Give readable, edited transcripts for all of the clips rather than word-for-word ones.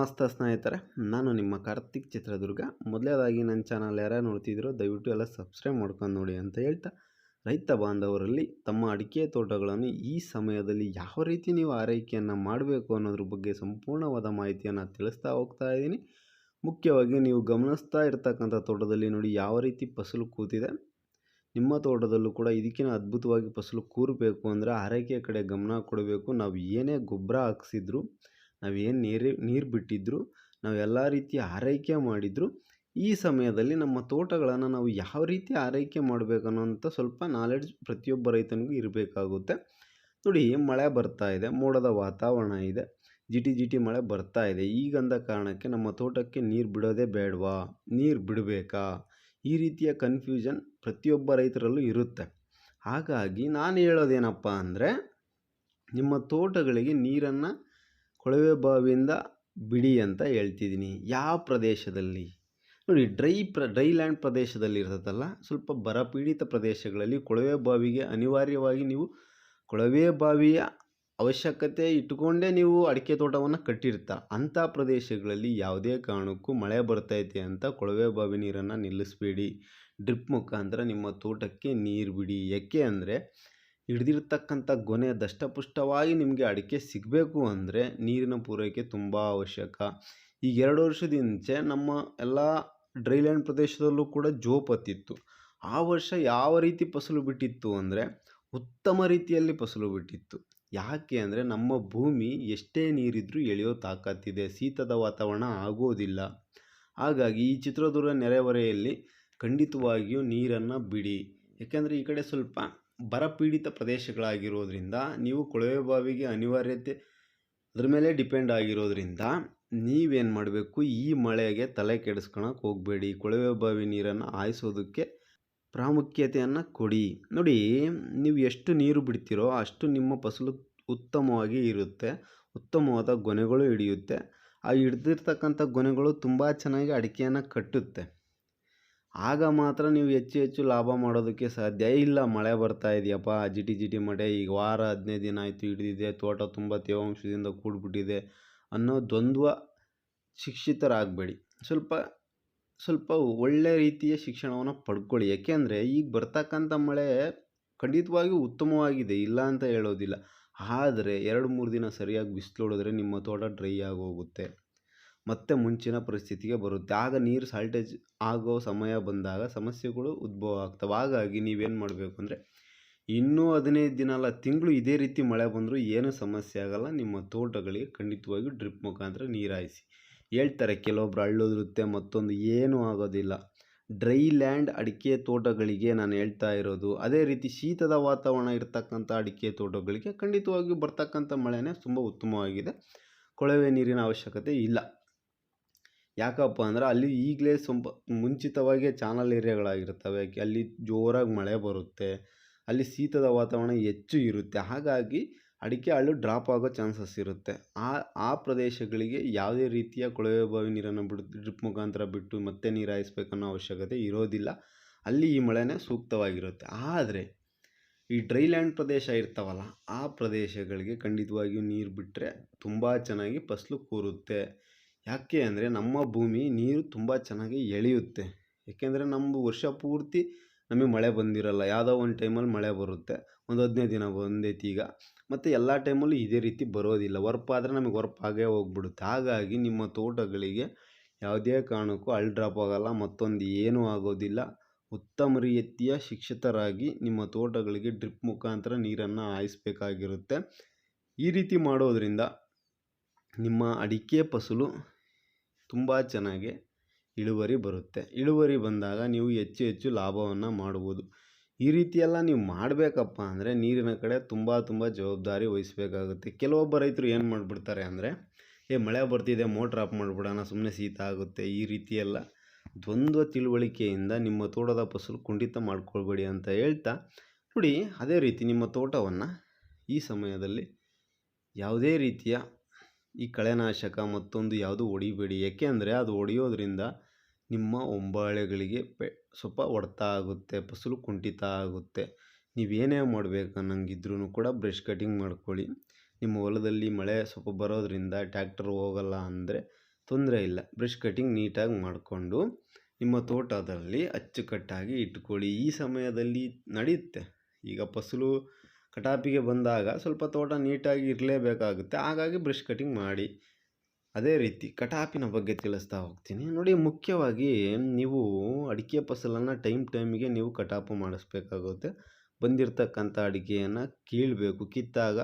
ನಮಸ್ತೆ ಸ್ನೇಹಿತರೆ, ನಾನು ನಿಮ್ಮ ಕಾರ್ತಿಕ್ ಚಿತ್ರದುರ್ಗ. ಮೊದಲನೇದಾಗಿ ನನ್ನ ಚಾನಲ್ ಯಾರು ನೋಡ್ತಿದ್ದೀರೋ ದಯವಿಟ್ಟು ಎಲ್ಲ ಸಬ್ಸ್ಕ್ರೈಬ್ ಮಾಡ್ಕೊಂಡು ನೋಡಿ ಅಂತ ಹೇಳ್ತಾ, ರೈತ ಬಾಂಧವರಲ್ಲಿ ತಮ್ಮ ಅಡಿಕೆ ತೋಟಗಳನ್ನು ಈ ಸಮಯದಲ್ಲಿ ಯಾವ ರೀತಿ ನೀವು ಆರೈಕೆಯನ್ನು ಮಾಡಬೇಕು ಅನ್ನೋದ್ರ ಬಗ್ಗೆ ಸಂಪೂರ್ಣವಾದ ಮಾಹಿತಿಯನ್ನು ತಿಳಿಸ್ತಾ ಹೋಗ್ತಾ ಇದ್ದೀನಿ. ಮುಖ್ಯವಾಗಿ ನೀವು ಗಮನಿಸ್ತಾ ಇರ್ತಕ್ಕಂಥ ತೋಟದಲ್ಲಿ ನೋಡಿ ಯಾವ ರೀತಿ ಫಸಲು ಕೂತಿದೆ. ನಿಮ್ಮ ತೋಟದಲ್ಲೂ ಕೂಡ ಇದಕ್ಕಿಂತ ಅದ್ಭುತವಾಗಿ ಫಸಲು ಕೂರಬೇಕು ಅಂದರೆ ಆರೈಕೆ ಕಡೆ ಗಮನ ಕೊಡಬೇಕು. ನಾವು ಏನೇ ಗೊಬ್ಬರ ಹಾಕ್ಸಿದ್ರು, ನಾವೇನು ನೀರು ಬಿಟ್ಟಿದ್ರು, ನಾವು ಎಲ್ಲ ರೀತಿ ಆರೈಕೆ ಮಾಡಿದ್ರು, ಈ ಸಮಯದಲ್ಲಿ ನಮ್ಮ ತೋಟಗಳನ್ನು ನಾವು ಯಾವ ರೀತಿ ಆರೈಕೆ ಮಾಡಬೇಕನ್ನೋಂಥ ಸ್ವಲ್ಪ ನಾಲೆಡ್ಜ್ ಪ್ರತಿಯೊಬ್ಬ ರೈತನಿಗೂ ಇರಬೇಕಾಗುತ್ತೆ. ನೋಡಿ, ಮಳೆ ಬರ್ತಾ ಇದೆ, ಮೋಡದ ವಾತಾವರಣ ಇದೆ, ಜಿಟಿ ಮಳೆ ಬರ್ತಾ ಇದೆ. ಈಗಂದ ಕಾರಣಕ್ಕೆ ನಮ್ಮ ತೋಟಕ್ಕೆ ನೀರು ಬಿಡೋದೇ ಬೇಡವಾ, ನೀರು ಬಿಡಬೇಕಾ, ಈ ರೀತಿಯ ಕನ್ಫ್ಯೂಷನ್ ಪ್ರತಿಯೊಬ್ಬ ರೈತರಲ್ಲೂ ಇರುತ್ತೆ. ಹಾಗಾಗಿ ನಾನು ಹೇಳೋದೇನಪ್ಪ ಅಂದರೆ, ನಿಮ್ಮ ತೋಟಗಳಿಗೆ ನೀರನ್ನು ಕೊಳವೆ ಬಾವಿಯಿಂದ ಬಿಡಿ ಅಂತ ಹೇಳ್ತಿದ್ದೀನಿ. ಯಾವ ಪ್ರದೇಶದಲ್ಲಿ ನೋಡಿ, ಡ್ರೈ ಲ್ಯಾಂಡ್ ಪ್ರದೇಶದಲ್ಲಿ ಇರ್ತದಲ್ಲ, ಸ್ವಲ್ಪ ಬರಪೀಡಿತ ಪ್ರದೇಶಗಳಲ್ಲಿ ಕೊಳವೆ ಬಾವಿಗೆ ಅನಿವಾರ್ಯವಾಗಿ ನೀವು ಕೊಳವೆ ಬಾವಿಯ ಅವಶ್ಯಕತೆ ಇಟ್ಟುಕೊಂಡೇ ನೀವು ಅಡಿಕೆ ತೋಟವನ್ನು ಕಟ್ಟಿರ್ತಾರೆ. ಅಂಥ ಪ್ರದೇಶಗಳಲ್ಲಿ ಯಾವುದೇ ಕಾರಣಕ್ಕೂ ಮಳೆ ಬರ್ತೈತೆ ಅಂತ ಕೊಳವೆ ಬಾವಿ ನೀರನ್ನು ನಿಲ್ಲಿಸಬೇಡಿ. ಡ್ರಿಪ್ ಮುಖಾಂತರ ನಿಮ್ಮ ತೋಟಕ್ಕೆ ನೀರು ಬಿಡಿ. ಯಾಕೆ ಅಂದರೆ, ಹಿಡಿದಿರ್ತಕ್ಕಂಥ ಗೊನೆ ದಷ್ಟಪುಷ್ಟವಾಗಿ ನಿಮಗೆ ಅಡಿಕೆ ಸಿಗಬೇಕು ಅಂದರೆ ನೀರಿನ ಪೂರೈಕೆ ತುಂಬ ಅವಶ್ಯಕ. ಈಗ 2 ವರ್ಷದಿಂಚೆ ನಮ್ಮ ಎಲ್ಲ ಡ್ರೈಲ್ಯಾಂಡ್ ಪ್ರದೇಶದಲ್ಲೂ ಕೂಡ ಜೋಪತ್ತಿತ್ತು. ಆ ವರ್ಷ ಯಾವ ರೀತಿ ಫಸಲು ಬಿಟ್ಟಿತ್ತು ಅಂದರೆ, ಉತ್ತಮ ರೀತಿಯಲ್ಲಿ ಫಸಲು ಬಿಟ್ಟಿತ್ತು. ಯಾಕೆ ಅಂದರೆ, ನಮ್ಮ ಭೂಮಿ ಎಷ್ಟೇ ನೀರಿದ್ರೂ ಎಳೆಯೋ ತಾಕತ್ತಿದೆ, ಶೀತದ ವಾತಾವರಣ ಆಗೋದಿಲ್ಲ. ಹಾಗಾಗಿ ಈ ಚಿತ್ರದುರ್ಗ ನೆರೆಹೊರೆಯಲ್ಲಿ ಖಂಡಿತವಾಗಿಯೂ ನೀರನ್ನು ಬಿಡಿ. ಯಾಕೆಂದರೆ ಈ ಕಡೆ ಸ್ವಲ್ಪ ಬರಪೀಡಿತ ಪ್ರದೇಶಗಳಾಗಿರೋದ್ರಿಂದ ನೀವು ಕೊಳವೆ ಬಾವಿಗೆ ಅನಿವಾರ್ಯತೆ ಅದ್ರ ಮೇಲೆ ಡಿಪೆಂಡ್ ಆಗಿರೋದ್ರಿಂದ ನೀವೇನು ಮಾಡಬೇಕು, ಈ ಮಳೆಗೆ ತಲೆ ಕೆಡಿಸ್ಕೊಳಕ್ಕೆ ಹೋಗಬೇಡಿ. ಕೊಳವೆ ಬಾವಿ ನೀರನ್ನು ಹಾಯಿಸೋದಕ್ಕೆ ಪ್ರಾಮುಖ್ಯತೆಯನ್ನು ಕೊಡಿ. ನೋಡಿ, ನೀವು ಎಷ್ಟು ನೀರು ಬಿಡ್ತೀರೋ ಅಷ್ಟು ನಿಮ್ಮ ಫಸಲು ಉತ್ತಮವಾಗಿ ಇರುತ್ತೆ, ಉತ್ತಮವಾದ ಗೊನೆಗಳು ಹಿಡಿಯುತ್ತೆ. ಆ ಹಿಡ್ದಿರ್ತಕ್ಕಂಥ ಗೊನೆಗಳು ತುಂಬ ಚೆನ್ನಾಗಿ ಅಡಿಕೆಯನ್ನು ಕಟ್ಟುತ್ತೆ. ಆಗ ಮಾತ್ರ ನೀವು ಹೆಚ್ಚು ಲಾಭ ಮಾಡೋದಕ್ಕೆ ಸಾಧ್ಯ. ಇಲ್ಲ ಮಳೆ ಬರ್ತಾ ಇದೆಯಪ್ಪ, ಜಿಟಿ ಮಳೆ, ಈಗ ವಾರ 15 ದಿನ ಆಯಿತು ಹಿಡಿದಿದೆ, ತೋಟ ತುಂಬ ತೇವಾಂಶದಿಂದ ಕೂಡಿಬಿಟ್ಟಿದೆ ಅನ್ನೋ ದ್ವಂದ್ವ ಶಿಕ್ಷಿತರಾಗಬೇಡಿ. ಸ್ವಲ್ಪ ಒಳ್ಳೆ ರೀತಿಯ ಶಿಕ್ಷಣವನ್ನು ಪಡ್ಕೊಳ್ಳಿ. ಯಾಕೆಂದರೆ ಈಗ ಬರ್ತಕ್ಕಂಥ ಮಳೆ ಖಂಡಿತವಾಗಿಯೂ ಉತ್ತಮವಾಗಿದೆ, ಇಲ್ಲ ಅಂತ ಹೇಳೋದಿಲ್ಲ. ಆದರೆ 2-3 ದಿನ ಸರಿಯಾಗಿ ಬಿಸಿಲು ಹೊಡೆದ್ರೆ ನಿಮ್ಮ ತೋಟ ಡ್ರೈ ಆಗೋಗುತ್ತೆ, ಮತ್ತೆ ಮುಂಚಿನ ಪರಿಸ್ಥಿತಿಗೆ ಬರುತ್ತೆ. ಆಗ ನೀರು ಶಾರ್ಟೇಜ್ ಆಗೋ ಸಮಯ ಬಂದಾಗ ಸಮಸ್ಯೆಗಳು ಉದ್ಭವ ಆಗ್ತವೆ. ಹಾಗಾಗಿ ನೀವೇನು ಮಾಡಬೇಕು ಅಂದರೆ, ಇನ್ನೂ 15 ದಿನ ಅಲ್ಲ, ತಿಂಗಳು ಇದೇ ರೀತಿ ಮಳೆ ಬಂದರೂ ಏನೂ ಸಮಸ್ಯೆ ಆಗೋಲ್ಲ. ನಿಮ್ಮ ತೋಟಗಳಿಗೆ ಖಂಡಿತವಾಗಿಯೂ ಡ್ರಿಪ್ ಮುಖಾಂತರ ನೀರು ಹಾಯಿಸಿ. ಹೇಳ್ತಾರೆ ಕೆಲವೊಬ್ರು ಹಳ್ಳೋದಿರುತ್ತೆ, ಮತ್ತೊಂದು ಏನೂ ಆಗೋದಿಲ್ಲ. ಡ್ರೈ ಲ್ಯಾಂಡ್ ಅಡಿಕೆ ತೋಟಗಳಿಗೆ ನಾನು ಹೇಳ್ತಾ ಇರೋದು. ಅದೇ ರೀತಿ ಶೀತದ ವಾತಾವರಣ ಇರ್ತಕ್ಕಂಥ ಅಡಿಕೆ ತೋಟಗಳಿಗೆ ಖಂಡಿತವಾಗಿಯೂ ಬರ್ತಕ್ಕಂಥ ಮಳೆನೇ ತುಂಬ ಉತ್ತಮವಾಗಿದೆ, ಕೊಳವೆ ನೀರಿನ ಅವಶ್ಯಕತೆ ಇಲ್ಲ. ಯಾಕಪ್ಪ ಅಂದರೆ ಅಲ್ಲಿ ಈಗಲೇ ಸ್ವಲ್ಪ ಮುಂಚಿತವಾಗಿ ಚಾನಲ್ ಏರಿಯಾಗಳಾಗಿರ್ತವೆ, ಅಲ್ಲಿ ಜೋರಾಗಿ ಮಳೆ ಬರುತ್ತೆ, ಅಲ್ಲಿ ಶೀತದ ವಾತಾವರಣ ಹೆಚ್ಚು ಇರುತ್ತೆ. ಹಾಗಾಗಿ ಅಡಿಕೆ ಹಳ್ಳು ಡ್ರಾಪ್ ಆಗೋ ಚಾನ್ಸಸ್ ಇರುತ್ತೆ. ಆ ಪ್ರದೇಶಗಳಿಗೆ ಯಾವುದೇ ರೀತಿಯ ಕೊಳವೆ ಬಾವಿ ನೀರನ್ನು ಡ್ರಿಪ್ ಮುಖಾಂತರ ಬಿಟ್ಟು ಮತ್ತೆ ನೀರು ಹಾಯಿಸ್ಬೇಕನ್ನೋ ಅವಶ್ಯಕತೆ ಇರೋದಿಲ್ಲ. ಅಲ್ಲಿ ಈ ಮಳೆನೇ ಸೂಕ್ತವಾಗಿರುತ್ತೆ. ಆದರೆ ಈ ಡ್ರೈ ಲ್ಯಾಂಡ್ ಪ್ರದೇಶ ಇರ್ತಾವಲ್ಲ, ಆ ಪ್ರದೇಶಗಳಿಗೆ ಖಂಡಿತವಾಗಿಯೂ ನೀರು ಬಿಟ್ಟರೆ ತುಂಬ ಚೆನ್ನಾಗಿ ಫಸಲು ಕೂರುತ್ತೆ. ಯಾಕೆ ಅಂದರೆ, ನಮ್ಮ ಭೂಮಿ ನೀರು ತುಂಬ ಚೆನ್ನಾಗಿ ಎಳೆಯುತ್ತೆ. ಏಕೆಂದರೆ ನಮ್ಮದು ವರ್ಷ ಪೂರ್ತಿ ನಮಗೆ ಮಳೆ ಬಂದಿರಲ್ಲ, ಯಾವುದೋ ಒಂದು ಟೈಮಲ್ಲಿ ಮಳೆ ಬರುತ್ತೆ. ಒಂದು 15 ದಿನ ಬಂದೈತಿ ಈಗ, ಮತ್ತು ಎಲ್ಲ ಟೈಮಲ್ಲೂ ಇದೇ ರೀತಿ ಬರೋದಿಲ್ಲ. ವರ್ಪಾದರೆ ನಮಗೆ ವರ್ಪಾಗೇ ಹೋಗ್ಬಿಡುತ್ತೆ. ಹಾಗಾಗಿ ನಿಮ್ಮ ತೋಟಗಳಿಗೆ ಯಾವುದೇ ಕಾರಣಕ್ಕೂ ಹಳ್ಳು ಡ್ರಾಪ್ ಆಗೋಲ್ಲ, ಮತ್ತೊಂದು ಏನೂ ಆಗೋದಿಲ್ಲ. ಉತ್ತಮ ರೀತಿಯ ಶಿಕ್ಷಿತರಾಗಿ ನಿಮ್ಮ ತೋಟಗಳಿಗೆ ಡ್ರಿಪ್ ಮುಖಾಂತರ ನೀರನ್ನು ಹಾಯಿಸಬೇಕಾಗಿರುತ್ತೆ. ಈ ರೀತಿ ಮಾಡೋದರಿಂದ ನಿಮ್ಮ ಅಡಿಕೆ ಫಸಲು ತುಂಬ ಚೆನ್ನಾಗಿ ಇಳುವರಿ ಬರುತ್ತೆ. ಇಳುವರಿ ಬಂದಾಗ ನೀವು ಹೆಚ್ಚು ಲಾಭವನ್ನು ಮಾಡ್ಬೋದು. ಈ ರೀತಿಯೆಲ್ಲ ನೀವು ಮಾಡಬೇಕಪ್ಪ ಅಂದರೆ ನೀರಿನ ಕಡೆ ತುಂಬ ಜವಾಬ್ದಾರಿ ವಹಿಸಬೇಕಾಗುತ್ತೆ. ಕೆಲವೊಬ್ಬ ರೈತರು ಏನು ಮಾಡಿಬಿಡ್ತಾರೆ ಅಂದರೆ, ಮಳೆ ಬರ್ತಿದೆ, ಮೋಟ್ರ್ ಆಫ್ ಮಾಡಿಬಿಡೋಣ, ಸುಮ್ಮನೆ ಶೀತ ಆಗುತ್ತೆ, ಈ ರೀತಿಯೆಲ್ಲ ದ್ವಂದ್ವ ತಿಳುವಳಿಕೆಯಿಂದ ನಿಮ್ಮ ತೋಟದ ಫಸಲು ಕುಂಠಿತ ಮಾಡ್ಕೊಳ್ಬೇಡಿ ಅಂತ ಹೇಳ್ತಾ, ನೋಡಿ, ಅದೇ ರೀತಿ ನಿಮ್ಮ ತೋಟವನ್ನು ಈ ಸಮಯದಲ್ಲಿ ಯಾವುದೇ ರೀತಿಯ ಈ ಕಳೆನಾಶಕ ಮತ್ತೊಂದು ಯಾವುದು ಹೊಡಿಬೇಡಿ. ಯಾಕೆ ಅಂದರೆ ಅದು ಹೊಡೆಯೋದ್ರಿಂದ ನಿಮ್ಮ ಹೊಂಬಾಳೆಗಳಿಗೆ ಸ್ವಲ್ಪ ಹೊಡೆತ ಆಗುತ್ತೆ, ಫಸಲು ಕುಂಠಿತ ಆಗುತ್ತೆ. ನೀವೇನೇ ಮಾಡಬೇಕು ಅನ್ನಂಗಿದ್ರೂ ಕೂಡ ಬ್ರಷ್ ಕಟಿಂಗ್ ಮಾಡ್ಕೊಳ್ಳಿ. ನಿಮ್ಮ ಹೊಲದಲ್ಲಿ ಮಳೆ ಸ್ವಲ್ಪ ಬರೋದ್ರಿಂದ ಟ್ಯಾಕ್ಟರ್ ಹೋಗಲ್ಲ ಅಂದರೆ ತೊಂದರೆ ಇಲ್ಲ. ಬ್ರಷ್ ಕಟಿಂಗ್ ನೀಟಾಗಿ ಮಾಡಿಕೊಂಡು ನಿಮ್ಮ ತೋಟದಲ್ಲಿ ಅಚ್ಚುಕಟ್ಟಾಗಿ ಇಟ್ಕೊಳ್ಳಿ. ಈ ಸಮಯದಲ್ಲಿ ನಡೆಯುತ್ತೆ. ಈಗ ಫಸಲು ಕಟಾಪಿಗೆ ಬಂದಾಗ ಸ್ವಲ್ಪ ತೋಟ ನೀಟಾಗಿ ಇರಲೇಬೇಕಾಗುತ್ತೆ. ಹಾಗಾಗಿ ಬ್ರಷ್ ಕಟಿಂಗ್ ಮಾಡಿ. ಅದೇ ರೀತಿ ಕಟಾಪಿನ ಬಗ್ಗೆ ತಿಳಿಸ್ತಾ ಹೋಗ್ತೀನಿ. ನೋಡಿ, ಮುಖ್ಯವಾಗಿ ನೀವು ಅಡಿಕೆ ಫಸಲನ್ನು ಟೈಮಿಗೆ ನೀವು ಕಟಾಪು ಮಾಡಿಸ್ಬೇಕಾಗುತ್ತೆ. ಬಂದಿರತಕ್ಕಂಥ ಅಡಿಕೆಯನ್ನು ಕೀಳಬೇಕು. ಕಿತ್ತಾಗ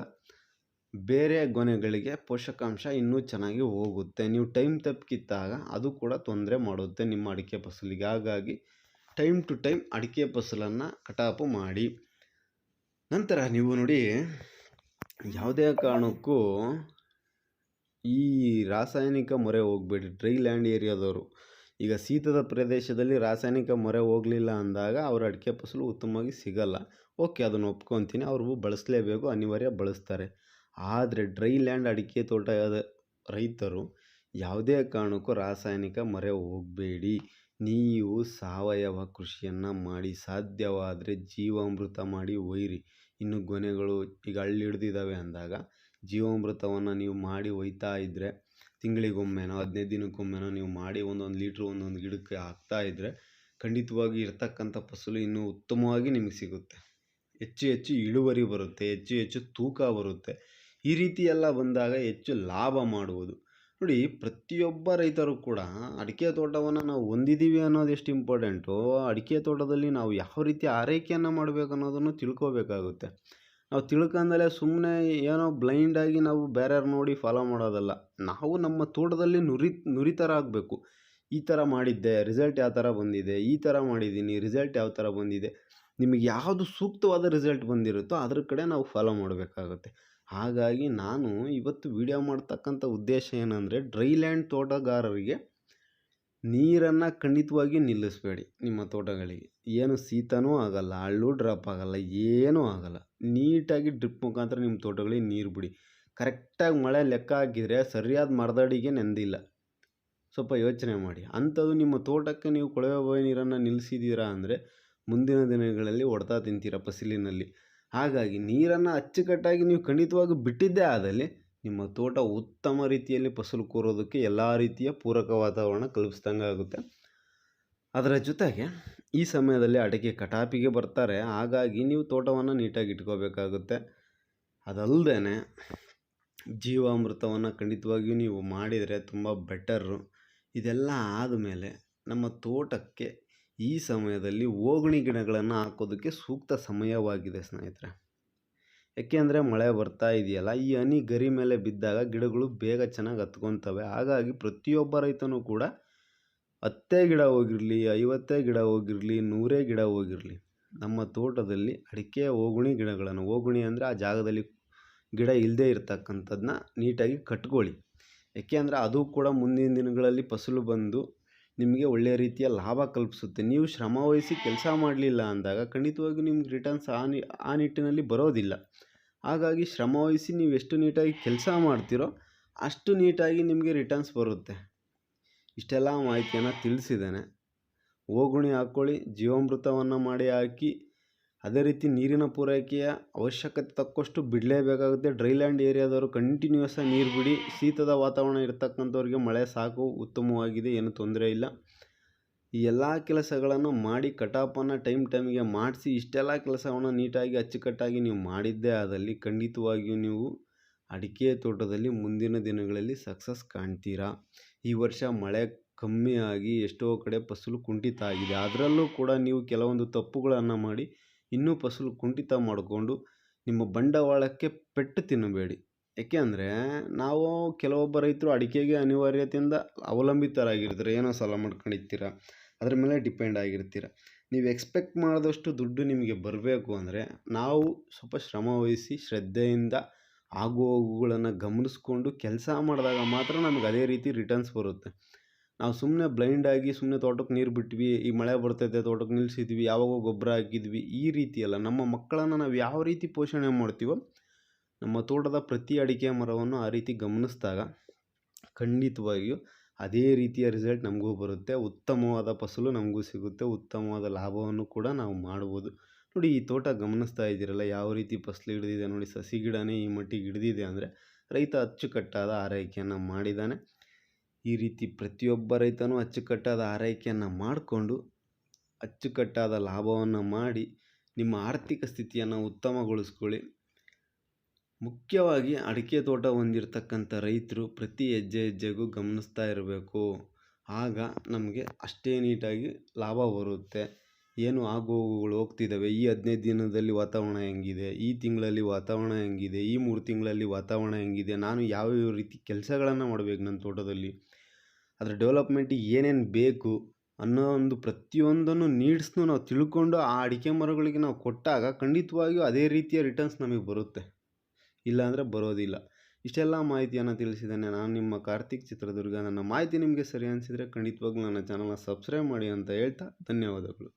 ಬೇರೆ ಗೊನೆಗಳಿಗೆ ಪೋಷಕಾಂಶ ಇನ್ನೂ ಚೆನ್ನಾಗಿ ಹೋಗುತ್ತೆ. ನೀವು ಟೈಮ್ ತಪ್ಪಿ ಕಿತ್ತಾಗ ಅದು ಕೂಡ ತೊಂದರೆ ಮಾಡುತ್ತೆ ನಿಮ್ಮ ಅಡಿಕೆ ಫಸಲಿಗೆ. ಹಾಗಾಗಿ ಟೈಮ್ ಟು ಟೈಮ್ ಅಡಿಕೆ ಫಸಲನ್ನು ಕಟಾಪು ಮಾಡಿ. ನಂತರ ನೀವು ನೋಡಿ, ಯಾವುದೇ ಕಾರಣಕ್ಕೂ ಈ ರಾಸಾಯನಿಕ ಮೊರೆ ಹೋಗಬೇಡಿ. ಡ್ರೈ ಲ್ಯಾಂಡ್ ಏರಿಯಾದವರು, ಈಗ ಶೀತದ ಪ್ರದೇಶದಲ್ಲಿ ರಾಸಾಯನಿಕ ಮೊರೆ ಹೋಗಲಿಲ್ಲ ಅಂದಾಗ ಅವ್ರ ಅಡಿಕೆ ಫಸಲು ಉತ್ತಮವಾಗಿ ಸಿಗಲ್ಲ. ಓಕೆ, ಅದನ್ನು ಒಪ್ಕೊತೀನಿ. ಅವರು ಬಳಸಲೇಬೇಕು, ಅನಿವಾರ್ಯ ಬಳಸ್ತಾರೆ. ಆದರೆ ಡ್ರೈ ಲ್ಯಾಂಡ್ ಅಡಿಕೆ ತೋಟದ ರೈತರು ಯಾವುದೇ ಕಾರಣಕ್ಕೂ ರಾಸಾಯನಿಕ ಮೊರೆ ಹೋಗಬೇಡಿ. ನೀವು ಸಾವಯವ ಕೃಷಿಯನ್ನು ಮಾಡಿ. ಸಾಧ್ಯವಾದರೆ ಜೀವಾಮೃತ ಮಾಡಿ ಒಯ್ಯಿರಿ. ಇನ್ನು ಗೊನೆಗಳು ಈಗ ಹಿಡಿದಿದ್ದಾವೆ ಅಂದಾಗ ಜೀವಾಮೃತವನ್ನು ನೀವು ಮಾಡಿ ಒಯ್ತಾ ಇದ್ದರೆ, ತಿಂಗಳಿಗೊಮ್ಮೆನೋ 15 ದಿನಕ್ಕೊಮ್ಮೆನೋ ನೀವು ಮಾಡಿ ಒಂದೊಂದು ಲೀಟ್ರ್ ಒಂದೊಂದು ಗಿಡಕ್ಕೆ ಹಾಕ್ತಾಯಿದ್ರೆ ಖಂಡಿತವಾಗಿ ಇರ್ತಕ್ಕಂಥ ಫಸಲು ಇನ್ನೂ ಉತ್ತಮವಾಗಿ ನಿಮಗೆ ಸಿಗುತ್ತೆ. ಹೆಚ್ಚು ಹೆಚ್ಚು ಇಳುವರಿ ಬರುತ್ತೆ, ಹೆಚ್ಚು ಹೆಚ್ಚು ತೂಕ ಬರುತ್ತೆ. ಈ ರೀತಿ ಎಲ್ಲ ಬಂದಾಗ ಹೆಚ್ಚು ಲಾಭ ಮಾಡುವುದು. ನೋಡಿ, ಪ್ರತಿಯೊಬ್ಬ ರೈತರು ಕೂಡ ಅಡಿಕೆ ತೋಟವನ್ನು ನಾವು ಹೊಂದಿದ್ದೀವಿ ಅನ್ನೋದು ಎಷ್ಟು ಇಂಪಾರ್ಟೆಂಟು, ಅಡಿಕೆ ತೋಟದಲ್ಲಿ ನಾವು ಯಾವ ರೀತಿ ಆರೈಕೆಯನ್ನು ಮಾಡಬೇಕು ಅನ್ನೋದನ್ನು ತಿಳ್ಕೊಬೇಕಾಗುತ್ತೆ. ನಾವು ತಿಳ್ಕೊಂಡಲೇ ಸುಮ್ಮನೆ ಏನೋ ಬ್ಲೈಂಡಾಗಿ ನಾವು ಬೇರೆಯವ್ರು ನೋಡಿ ಫಾಲೋ ಮಾಡೋದಲ್ಲ. ನಾವು ನಮ್ಮ ತೋಟದಲ್ಲಿ ನುರಿತರಾಗಬೇಕು. ಈ ಥರ ಮಾಡಿದ್ದೆ, ರಿಸಲ್ಟ್ ಯಾವ ಥರ ಬಂದಿದೆ, ಈ ಥರ ಮಾಡಿದ್ದೀನಿ, ರಿಸಲ್ಟ್ ಯಾವ ಥರ ಬಂದಿದೆ. ನಿಮಗೆ ಯಾವುದು ಸೂಕ್ತವಾದ ರಿಸಲ್ಟ್ ಬಂದಿರುತ್ತೋ ಅದ್ರ ಕಡೆ ನಾವು ಫಾಲೋ ಮಾಡಬೇಕಾಗುತ್ತೆ. ಹಾಗಾಗಿ ನಾನು ಇವತ್ತು ವಿಡಿಯೋ ಮಾಡ್ತಕ್ಕಂಥ ಉದ್ದೇಶ ಏನಂದರೆ, ಡ್ರೈ ಲ್ಯಾಂಡ್ ತೋಟಗಾರರಿಗೆ ನೀರನ್ನು ಖಂಡಿತವಾಗಿ ನಿಲ್ಲಿಸಬೇಡಿ. ನಿಮ್ಮ ತೋಟಗಳಿಗೆ ಏನು ಶೀತನೂ ಆಗಲ್ಲ, ಹಳ್ಳು ಡ್ರಾಪ್ ಆಗಲ್ಲ, ಏನೂ ಆಗಲ್ಲ. ನೀಟಾಗಿ ಡ್ರಿಪ್ ಮುಖಾಂತರ ನಿಮ್ಮ ತೋಟಗಳಿಗೆ ನೀರು ಬಿಡಿ. ಕರೆಕ್ಟಾಗಿ ಮಳೆ ಲೆಕ್ಕ ಹಾಕಿದರೆ ಸರಿಯಾದ ಮರದಡಿಗೆ ನೆಂದಿಲ್ಲ. ಸ್ವಲ್ಪ ಯೋಚನೆ ಮಾಡಿ. ಅಂಥದ್ದು ನಿಮ್ಮ ತೋಟಕ್ಕೆ ನೀವು ಕೊಳವೆ ಬಾವಿ ನೀರನ್ನು ನಿಲ್ಲಿಸಿದ್ದೀರಾ ಅಂದರೆ ಮುಂದಿನ ದಿನಗಳಲ್ಲಿ ಹೊಡೆತ ತಿಂತೀರ ಫಸಲಿನಲ್ಲಿ. ಹಾಗಾಗಿ ನೀರನ್ನು ಅಚ್ಚುಕಟ್ಟಾಗಿ ನೀವು ಖಂಡಿತವಾಗಿ ಬಿಟ್ಟಿದ್ದೇ ಆದಲ್ಲಿ ನಿಮ್ಮ ತೋಟ ಉತ್ತಮ ರೀತಿಯಲ್ಲಿ ಫಸಲು ಕೂರೋದಕ್ಕೆ ಎಲ್ಲ ರೀತಿಯ ಪೂರಕ ವಾತಾವರಣ ಕಲ್ಪಿಸ್ದಂಗೆ ಆಗುತ್ತೆ. ಅದರ ಜೊತೆಗೆ ಈ ಸಮಯದಲ್ಲಿ ಅಡಿಕೆ ಕಟಾಪಿಗೆ ಬರ್ತಾರೆ. ಹಾಗಾಗಿ ನೀವು ತೋಟವನ್ನು ನೀಟಾಗಿ ಇಟ್ಕೋಬೇಕಾಗುತ್ತೆ. ಅದಲ್ಲದೆ ಜೀವಾಮೃತವನ್ನು ಖಂಡಿತವಾಗಿಯೂ ನೀವು ಮಾಡಿದರೆ ತುಂಬ ಬೆಟರು. ಇದೆಲ್ಲ ಆದಮೇಲೆ ನಮ್ಮ ತೋಟಕ್ಕೆ ಈ ಸಮಯದಲ್ಲಿ ಓಗಣಿ ಗಿಡಗಳನ್ನು ಹಾಕೋದಕ್ಕೆ ಸೂಕ್ತ ಸಮಯವಾಗಿದೆ ಸ್ನೇಹಿತರೆ. ಯಾಕೆಂದರೆ ಮಳೆ ಬರ್ತಾ ಇದೆಯಲ್ಲ, ಈ ಹನಿ ಗರಿ ಮೇಲೆ ಬಿದ್ದಾಗ ಗಿಡಗಳು ಬೇಗ ಚೆನ್ನಾಗಿ ಹತ್ಕೊತವೆ. ಹಾಗಾಗಿ ಪ್ರತಿಯೊಬ್ಬ ರೈತನೂ ಕೂಡ 10 ಗಿಡ ಹೋಗಿರಲಿ, 50 ಗಿಡ ಹೋಗಿರಲಿ, 100 ಗಿಡ ಹೋಗಿರಲಿ, ನಮ್ಮ ತೋಟದಲ್ಲಿ ಅಡಿಕೆ ಓಗುಣಿ ಗಿಡಗಳನ್ನು, ಓಗುಣಿ ಅಂದರೆ ಆ ಜಾಗದಲ್ಲಿ ಗಿಡ ಇಲ್ಲದೆ ಇರತಕ್ಕಂಥದ್ದನ್ನ ನೀಟಾಗಿ ಕಟ್ಕೊಳ್ಳಿ. ಯಾಕೆಂದರೆ ಅದು ಕೂಡ ಮುಂದಿನ ದಿನಗಳಲ್ಲಿ ಫಸಲು ಬಂದು ನಿಮಗೆ ಒಳ್ಳೆಯ ರೀತಿಯ ಲಾಭ ಕಲ್ಪಿಸುತ್ತೆ. ನೀವು ಶ್ರಮವಹಿಸಿ ಕೆಲಸ ಮಾಡಲಿಲ್ಲ ಅಂದಾಗ ಖಂಡಿತವಾಗಿಯೂ ನಿಮ್ಗೆ ರಿಟರ್ನ್ಸ್ ಆ ನಿಟ್ಟಿನಲ್ಲಿ ಬರೋದಿಲ್ಲ. ಹಾಗಾಗಿ ಶ್ರಮವಹಿಸಿ ನೀವು ಎಷ್ಟು ನೀಟಾಗಿ ಕೆಲಸ ಮಾಡ್ತೀರೋ ಅಷ್ಟು ನೀಟಾಗಿ ನಿಮಗೆ ರಿಟರ್ನ್ಸ್ ಬರುತ್ತೆ. ಇಷ್ಟೆಲ್ಲ ಮಾಹಿತಿಯನ್ನು ತಿಳಿಸಿದ್ದೇನೆ. ಓಗುಣಿ ಹಾಕ್ಕೊಳ್ಳಿ, ಜೀವಾಮೃತವನ್ನು ಮಾಡಿ ಹಾಕಿ. ಅದೇ ರೀತಿ ನೀರಿನ ಪೂರೈಕೆಯ ಅವಶ್ಯಕತೆ ತಕ್ಕಷ್ಟು ಬಿಡಲೇಬೇಕಾಗುತ್ತೆ. ಡ್ರೈ ಲ್ಯಾಂಡ್ ಏರಿಯಾದವರು ಕಂಟಿನ್ಯೂಸ್ ಆಗಿ ನೀರು ಬಿಡಿ. ಶೀತದ ವಾತಾವರಣ ಇರ್ತಕ್ಕಂಥವ್ರಿಗೆ ಮಳೆ ಸಾಕು, ಉತ್ತಮವಾಗಿದೆ, ಏನು ತೊಂದರೆ ಇಲ್ಲ. ಈ ಎಲ್ಲ ಕೆಲಸಗಳನ್ನು ಮಾಡಿ ಕಟಾಪನ್ನು ಟೈಮಿಗೆ ಮಾಡಿಸಿ ಇಷ್ಟೆಲ್ಲ ಕೆಲಸವನ್ನು ನೀಟಾಗಿ ಅಚ್ಚುಕಟ್ಟಾಗಿ ನೀವು ಮಾಡಿದ್ದೇ ಆದಲ್ಲಿ ಖಂಡಿತವಾಗಿಯೂ ನೀವು ಅಡಿಕೆ ತೋಟದಲ್ಲಿ ಮುಂದಿನ ದಿನಗಳಲ್ಲಿ ಸಕ್ಸಸ್ ಕಾಣ್ತೀರಾ. ಈ ವರ್ಷ ಮಳೆ ಕಮ್ಮಿಯಾಗಿ ಎಷ್ಟೋ ಕಡೆ ಫಸಲು ಕುಂಠಿತ ಆಗಿದೆ. ಅದರಲ್ಲೂ ಕೂಡ ನೀವು ಕೆಲವೊಂದು ತಪ್ಪುಗಳನ್ನು ಮಾಡಿ ಇನ್ನೂ ಫಸಲು ಕುಂಠಿತ ಮಾಡಿಕೊಂಡು ನಿಮ್ಮ ಬಂಡವಾಳಕ್ಕೆ ಪೆಟ್ಟು ತಿನ್ನಬೇಡಿ. ಏಕೆಂದರೆ ನಾವು ಕೆಲವೊಬ್ಬ ರೈತರು ಅಡಿಕೆಗೆ ಅನಿವಾರ್ಯತೆಯಿಂದ ಅವಲಂಬಿತರಾಗಿರ್ತಾರೆ. ಏನೋ ಸಾಲ ಮಾಡ್ಕೊಂಡಿರ್ತೀರ, ಅದರ ಮೇಲೆ ಡಿಪೆಂಡ್ ಆಗಿರ್ತೀರ. ನೀವು ಎಕ್ಸ್ಪೆಕ್ಟ್ ಮಾಡಿದಷ್ಟು ದುಡ್ಡು ನಿಮಗೆ ಬರಬೇಕು ಅಂದರೆ ನಾವು ಸ್ವಲ್ಪ ಶ್ರಮವಹಿಸಿ ಶ್ರದ್ಧೆಯಿಂದ ಆಗು ಹೋಗುಗಳನ್ನು ಗಮನಿಸ್ಕೊಂಡು ಕೆಲಸ ಮಾಡಿದಾಗ ಮಾತ್ರ ನಮಗೆ ಅದೇ ರೀತಿ ರಿಟರ್ನ್ಸ್ ಬರುತ್ತೆ. ನಾವು ಸುಮ್ಮನೆ ಬ್ಲೈಂಡಾಗಿ ಸುಮ್ಮನೆ ತೋಟಕ್ಕೆ ನೀರು ಬಿಟ್ವಿ, ಈ ಮಳೆ ಬರ್ತೈತೆ ತೋಟಕ್ಕೆ ನಿಲ್ಲಿಸಿದ್ವಿ, ಯಾವಾಗೋ ಗೊಬ್ಬರ ಹಾಕಿದ್ವಿ, ಈ ರೀತಿ ಅಲ್ಲ. ನಮ್ಮ ಮಕ್ಕಳನ್ನು ನಾವು ಯಾವ ರೀತಿ ಪೋಷಣೆ ಮಾಡ್ತೀವೋ ನಮ್ಮ ತೋಟದ ಪ್ರತಿ ಅಡಿಕೆ ಮರವನ್ನು ಆ ರೀತಿ ಗಮನಿಸಿದಾಗ ಖಂಡಿತವಾಗಿಯೂ ಅದೇ ರೀತಿಯ ರಿಸಲ್ಟ್ ನಮಗೂ ಬರುತ್ತೆ. ಉತ್ತಮವಾದ ಫಸಲು ನಮಗೂ ಸಿಗುತ್ತೆ, ಉತ್ತಮವಾದ ಲಾಭವನ್ನು ಕೂಡ ನಾವು ಮಾಡ್ಬೋದು. ನೋಡಿ, ಈ ತೋಟ ಗಮನಿಸ್ತಾ ಇದ್ದೀರಲ್ಲ ಯಾವ ರೀತಿ ಫಸಲು ಹಿಡಿದಿದೆ ನೋಡಿ. ಸಸಿ ಗಿಡನೇ ಈ ಮಟ್ಟಿಗೆ ಹಿಡಿದಿದೆ ಅಂದರೆ ರೈತ ಅಚ್ಚುಕಟ್ಟಾದ ಆರೈಕೆಯನ್ನು ಮಾಡಿದ್ದಾನೆ. ಈ ರೀತಿ ಪ್ರತಿಯೊಬ್ಬ ರೈತನೂ ಅಚ್ಚುಕಟ್ಟಾದ ಆರೈಕೆಯನ್ನು ಮಾಡಿಕೊಂಡು ಅಚ್ಚುಕಟ್ಟಾದ ಲಾಭವನ್ನು ಮಾಡಿ ನಿಮ್ಮ ಆರ್ಥಿಕ ಸ್ಥಿತಿಯನ್ನು ಉತ್ತಮಗೊಳಿಸ್ಕೊಳ್ಳಿ. ಮುಖ್ಯವಾಗಿ ಅಡಿಕೆ ತೋಟ ಹೊಂದಿರತಕ್ಕಂಥ ರೈತರು ಪ್ರತಿ ಹೆಜ್ಜೆ ಹೆಜ್ಜೆಗೂ ಗಮನಿಸ್ತಾ ಇರಬೇಕು. ಆಗ ನಮಗೆ ಅಷ್ಟೇ ನೀಟಾಗಿ ಲಾಭ ಬರುತ್ತೆ. ಏನು ಆಗುಹೋಗುಗಳು ಹೋಗ್ತಿದ್ದಾವೆ, ಈ 15 ದಿನದಲ್ಲಿ ವಾತಾವರಣ ಹೆಂಗಿದೆ, ಈ ತಿಂಗಳಲ್ಲಿ ವಾತಾವರಣ ಹೆಂಗಿದೆ, ಈ 3 ತಿಂಗಳಲ್ಲಿ ವಾತಾವರಣ ಹೆಂಗಿದೆ, ನಾನು ಯಾವ್ಯಾವ ರೀತಿ ಕೆಲಸಗಳನ್ನು ಮಾಡಬೇಕು ನನ್ನ ತೋಟದಲ್ಲಿ, ಅದರ ಡೆವಲಪ್ಮೆಂಟಿಗೆ ಏನೇನು ಬೇಕು ಅನ್ನೋ ಒಂದು ಪ್ರತಿಯೊಂದನ್ನು ನೀಡ್ಸ್ನು ನಾವು ತಿಳ್ಕೊಂಡು ಆ ಅಡಿಕೆ ಮರಗಳಿಗೆ ನಾವು ಕೊಟ್ಟಾಗ ಖಂಡಿತವಾಗಿಯೂ ಅದೇ ರೀತಿಯ ರಿಟರ್ನ್ಸ್ ನಮಗೆ ಬರುತ್ತೆ. ಇಲ್ಲಾಂದರೆ ಬರೋದಿಲ್ಲ. ಇಷ್ಟೆಲ್ಲ ಮಾಹಿತಿಯನ್ನು ತಿಳಿಸಿದ್ದೇನೆ. ನಾನು ನಿಮ್ಮ ಕಾರ್ತಿಕ್ ಚಿತ್ರದುರ್ಗ. ನನ್ನ ಮಾಹಿತಿ ನಿಮಗೆ ಸರಿ ಅನಿಸಿದರೆ ಖಂಡಿತವಾಗ್ಲೂ ನನ್ನ ಚಾನಲ್ನ ಸಬ್ಸ್ಕ್ರೈಬ್ ಮಾಡಿ ಅಂತ ಹೇಳ್ತಾ ಧನ್ಯವಾದಗಳು.